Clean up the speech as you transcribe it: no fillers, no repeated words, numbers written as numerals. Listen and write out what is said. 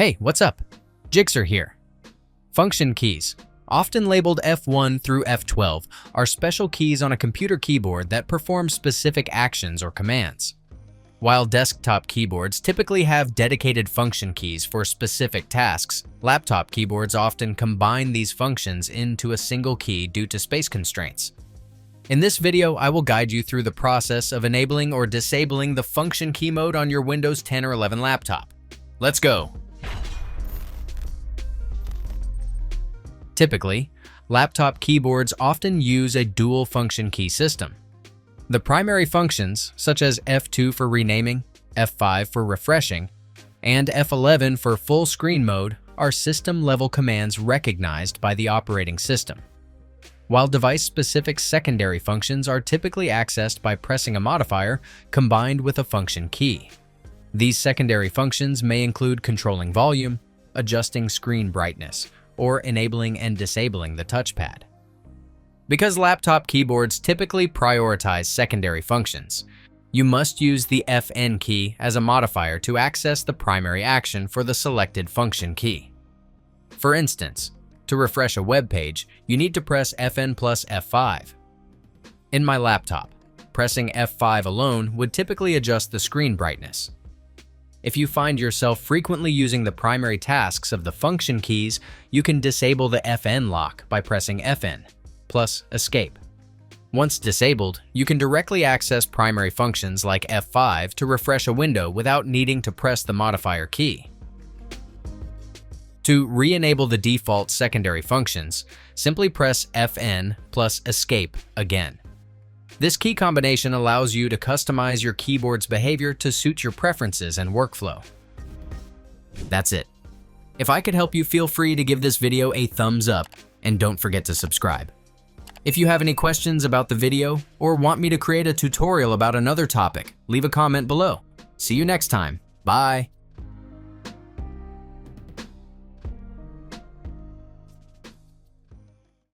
Hey, what's up? Jigxor here. Function keys, often labeled F1 through F12, are special keys on a computer keyboard that perform specific actions or commands. While desktop keyboards typically have dedicated function keys for specific tasks, laptop keyboards often combine these functions into a single key due to space constraints. In this video, I will guide you through the process of enabling or disabling the function key mode on your Windows 10 or 11 laptop. Let's go! Typically, laptop keyboards often use a dual function key system. The primary functions, such as F2 for renaming, F5 for refreshing, and F11 for full screen mode, are system-level commands recognized by the operating system, while device-specific secondary functions are typically accessed by pressing a modifier combined with a function key. These secondary functions may include controlling volume, adjusting screen brightness, or enabling and disabling the touchpad. Because laptop keyboards typically prioritize secondary functions, you must use the Fn key as a modifier to access the primary action for the selected function key. For instance, to refresh a web page, you need to press Fn plus F5. In my laptop, pressing F5 alone would typically adjust the screen brightness. If you find yourself frequently using the primary tasks of the function keys, you can disable the Fn lock by pressing Fn plus Escape. Once disabled, you can directly access primary functions like F5 to refresh a window without needing to press the modifier key. To re-enable the default secondary functions, simply press Fn plus Escape again. This key combination allows you to customize your keyboard's behavior to suit your preferences and workflow. That's it. If I could help you, feel free to give this video a thumbs up and don't forget to subscribe. If you have any questions about the video or want me to create a tutorial about another topic, leave a comment below. See you next time. Bye.